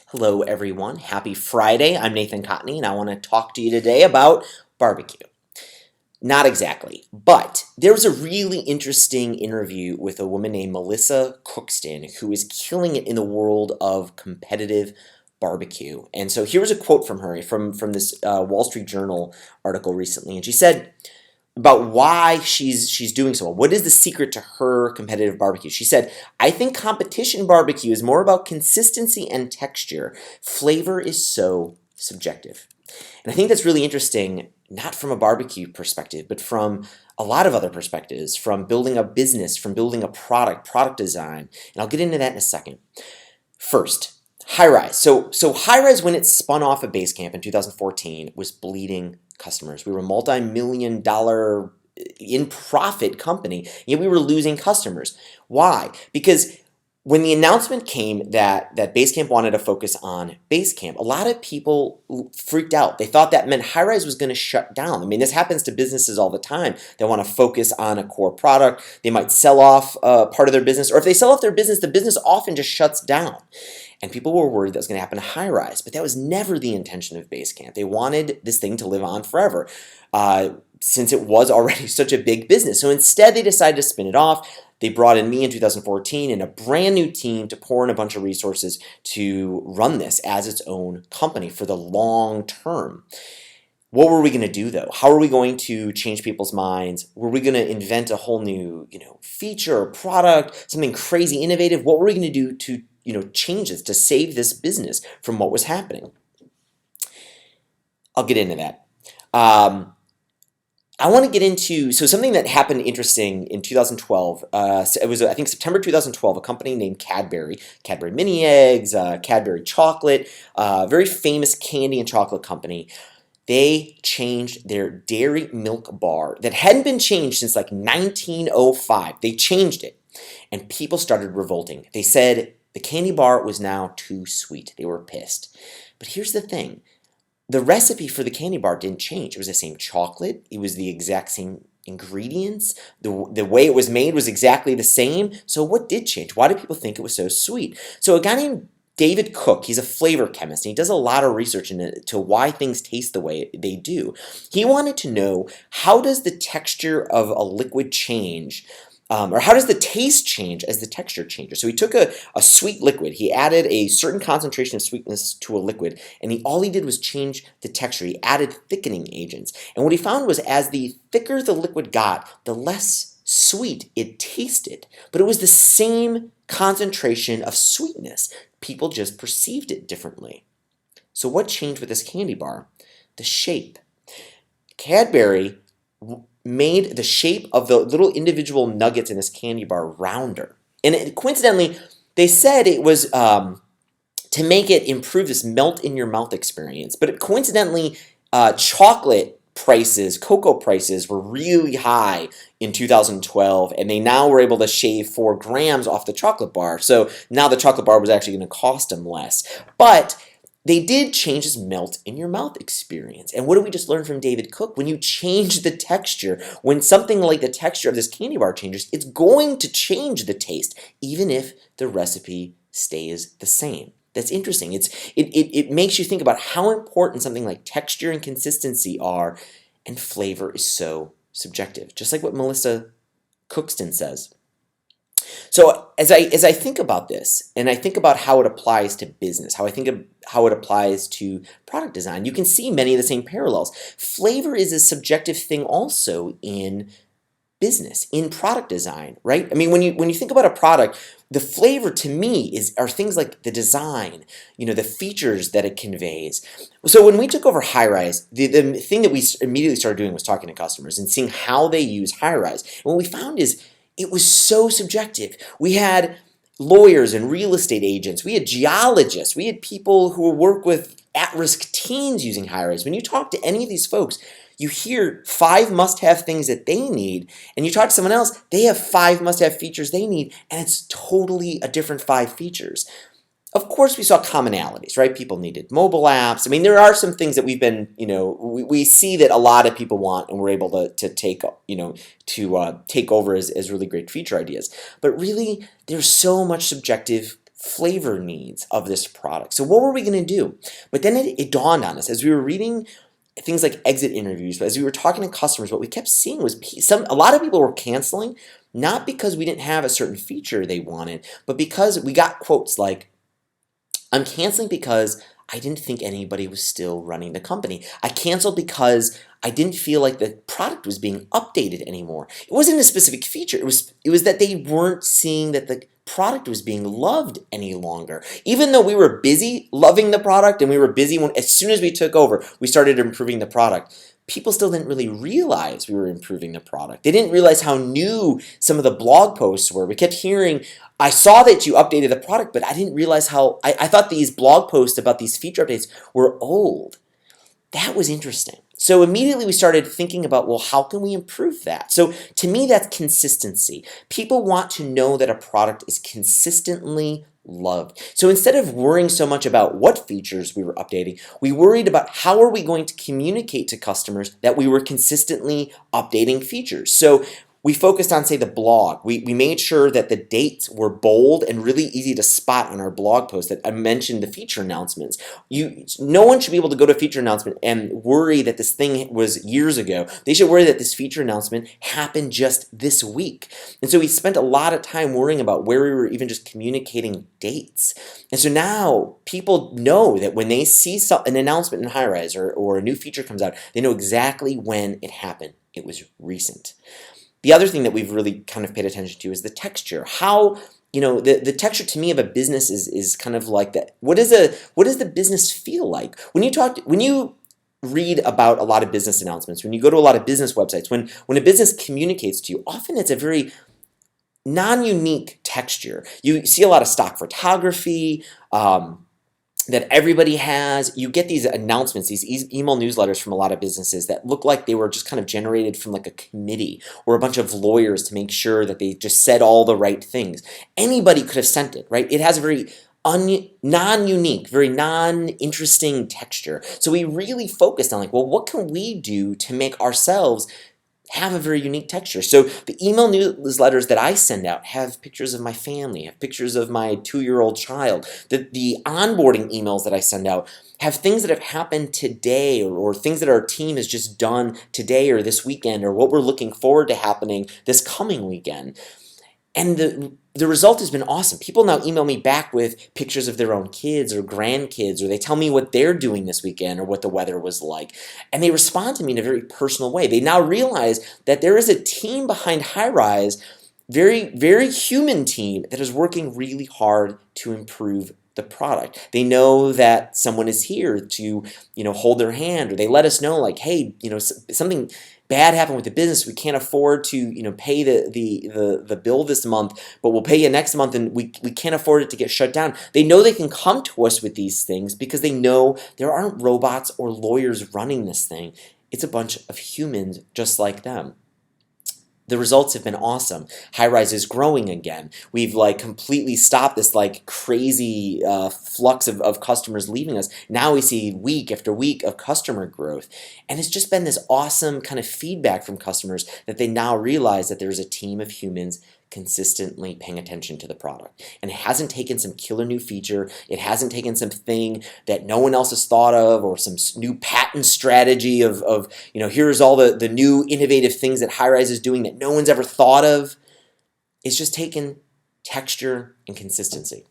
Hello, everyone. Happy Friday. I'm Nathan Cotney, and I want to talk to you today about barbecue. Not exactly, but there was a really interesting interview with a woman named Melissa Cookston, who is killing it in the world of competitive barbecue. And so here was a quote from her from this Wall Street Journal article recently, and she said about why she's doing so well. What is the secret to her competitive barbecue? She said, I think competition barbecue is more about consistency and texture. Flavor is so subjective. And I think that's really interesting, not from a barbecue perspective, but from a lot of other perspectives, from building a business, from building a product design. And I'll get into that in a second. First, Highrise. So Highrise, when it spun off of Basecamp in 2014, was bleeding customers. We were a multi-million dollar in profit company, yet we were losing customers. Why? Because when the announcement came that Basecamp wanted to focus on Basecamp, a lot of people freaked out. They thought that meant Highrise was going to shut down. I mean, this happens to businesses all the time. They want to focus on a core product. They might sell off part of their business, or if they sell off their business, the business often just shuts down. And people were worried that was going to happen to Highrise, but that was never the intention of Basecamp. They wanted this thing to live on forever, since it was already such a big business. So instead, they decided to spin it off. They brought in me in 2014 and a brand new team to pour in a bunch of resources to run this as its own company for the long term. What were we going to do though? How are we going to change people's minds? Were we going to invent a whole new, feature or product, something crazy innovative? What were we going to do to, change this, to save this business from what was happening? I'll get into that. I want to get into something that happened interesting in 2012. It was, I think, September 2012. A company named Cadbury mini eggs, Cadbury chocolate, very famous candy and chocolate company. They changed their dairy milk bar that hadn't been changed since like 1905. They changed it, and people started revolting. They said the candy bar was now too sweet. They were pissed. But here's the thing. The recipe for the candy bar didn't change. It was the same chocolate. It was the exact same ingredients. The way it was made was exactly the same. So what did change? Why did people think it was so sweet? So a guy named David Cook, he's a flavor chemist, and he does a lot of research into why things taste the way they do. He wanted to know, how does the texture of a liquid change, or how does the taste change as the texture changes? So he took a sweet liquid, he added a certain concentration of sweetness to a liquid, and all he did was change the texture. He added thickening agents. And what he found was, as the thicker the liquid got, the less sweet it tasted. But it was the same concentration of sweetness. People just perceived it differently. So what changed with this candy bar? The shape. Cadbury made the shape of the little individual nuggets in this candy bar rounder. And coincidentally, they said it was to make it improve this melt-in-your-mouth experience. But coincidentally, chocolate prices, cocoa prices, were really high in 2012, and they now were able to shave 4 grams off the chocolate bar. So now the chocolate bar was actually going to cost them less. But they did change this melt-in-your-mouth experience. And what did we just learn from David Cook? When you change the texture, when something like the texture of this candy bar changes, it's going to change the taste, even if the recipe stays the same. That's interesting. It makes you think about how important something like texture and consistency are, and flavor is so subjective, just like what Melissa Cookston says. So as I think about this, and I think about how it applies to business, how it applies to product design, you can see many of the same parallels. Flavor is a subjective thing also in business, in product design, right? I mean, when you think about a product, the flavor to me are things like the design, the features that it conveys. So when we took over Highrise, the thing that we immediately started doing was talking to customers and seeing how they use Highrise. And what we found is it was so subjective. We had lawyers and real estate agents. We had geologists. We had people who work with at-risk teens using Highrise. When you talk to any of these folks, you hear 5 must-have things that they need, and you talk to someone else, they have 5 must-have features they need, and it's totally a different 5 features. Of course, we saw commonalities, right? People needed mobile apps. I mean, there are some things that we've been, we see that a lot of people want, and we're able to take, take over as really great feature ideas. But really, there's so much subjective flavor needs of this product. So what were we going to do? But then it dawned on us as we were reading things like exit interviews, but as we were talking to customers, what we kept seeing was a lot of people were canceling, not because we didn't have a certain feature they wanted, but because we got quotes like, "I'm canceling because I didn't think anybody was still running the company. I canceled because I didn't feel like the product was being updated anymore." It wasn't a specific feature. It was that they weren't seeing that the product was being loved any longer. Even though we were busy loving the product and we were busy as soon as we took over, we started improving the product. People still didn't really realize we were improving the product. They didn't realize how new some of the blog posts were. We kept hearing, "I saw that you updated the product, but I didn't realize how, I thought these blog posts about these feature updates were old." That was interesting. So immediately we started thinking about, well, how can we improve that? So to me, that's consistency. People want to know that a product is consistently loved. So instead of worrying so much about what features we were updating, we worried about how are we going to communicate to customers that we were consistently updating features. So we focused on, say, the blog. We made sure that the dates were bold and really easy to spot on our blog post, that I mentioned the feature announcements. No one should be able to go to a feature announcement and worry that this thing was years ago. They should worry that this feature announcement happened just this week. And so we spent a lot of time worrying about where we were even just communicating dates. And so now people know that when they see an announcement in Highrise or a new feature comes out, they know exactly when it happened. It was recent. The other thing that we've really kind of paid attention to is the texture. How, the texture to me of a business is kind of like that. What does the business feel like? When you read about a lot of business announcements, when you go to a lot of business websites, when a business communicates to you, often it's a very non-unique texture. You see a lot of stock photography, that everybody has. You get these announcements, these email newsletters from a lot of businesses that look like they were just kind of generated from like a committee or a bunch of lawyers to make sure that they just said all the right things. Anybody could have sent it, right? It has a very non-unique, very non-interesting texture. So we really focused on like, well, what can we do to make ourselves have a very unique texture? So the email newsletters that I send out have pictures of my family, have pictures of my 2-year-old child. The onboarding emails that I send out have things that have happened today or things that our team has just done today or this weekend or what we're looking forward to happening this coming weekend. And the result has been awesome. People now email me back with pictures of their own kids or grandkids, or they tell me what they're doing this weekend or what the weather was like. And they respond to me in a very personal way. They now realize that there is a team behind Highrise, very, very human team that is working really hard to improve the product. They know that someone is here to, hold their hand, or they let us know like, hey, something bad happened with the business. We can't afford to, pay the bill this month, but we'll pay you next month, and we can't afford it to get shut down. They know they can come to us with these things because they know there aren't robots or lawyers running this thing. It's a bunch of humans just like them. The results have been awesome. Highrise is growing again. We've completely stopped this crazy flux of customers leaving us. Now we see week after week of customer growth. And it's just been this awesome kind of feedback from customers that they now realize that there's a team of humans consistently paying attention to the product. And it hasn't taken some killer new feature. It hasn't taken something that no one else has thought of, or some new patent strategy of here's all the new innovative things that Highrise is doing that no one's ever thought of. It's just taken texture and consistency.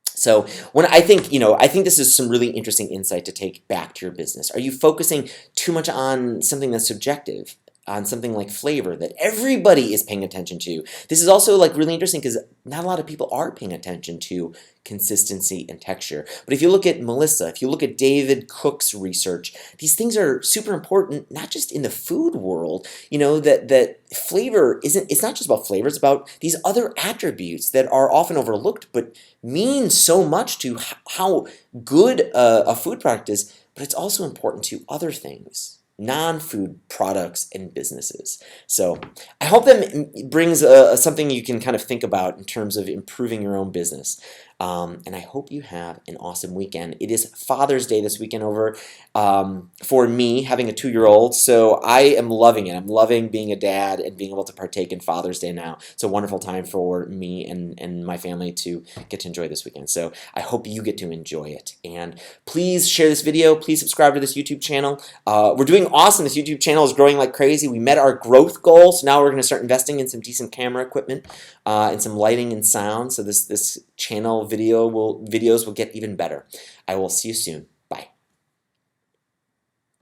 So I think this is some really interesting insight to take back to your business. Are you focusing too much on something that's subjective, on something like flavor that everybody is paying attention to? This is also really interesting because not a lot of people are paying attention to consistency and texture. But if you look at Melissa, if you look at David Cook's research, these things are super important, not just in the food world, that flavor it's not just about flavor, it's about these other attributes that are often overlooked but mean so much to how good a food product is, but it's also important to other things, non-food products and businesses. So I hope that brings something you can kind of think about in terms of improving your own business. And I hope you have an awesome weekend. It is Father's Day this weekend over for me, having a 2-year-old, so I am loving it. I'm loving being a dad and being able to partake in Father's Day now. It's a wonderful time for me and my family to get to enjoy this weekend. So I hope you get to enjoy it. And please share this video. Please subscribe to this YouTube channel. We're doing awesome. This YouTube channel is growing like crazy. We met our growth goal, so now we're going to start investing in some decent camera equipment and some lighting and sound. So this channel videos will get even better. I will see you soon.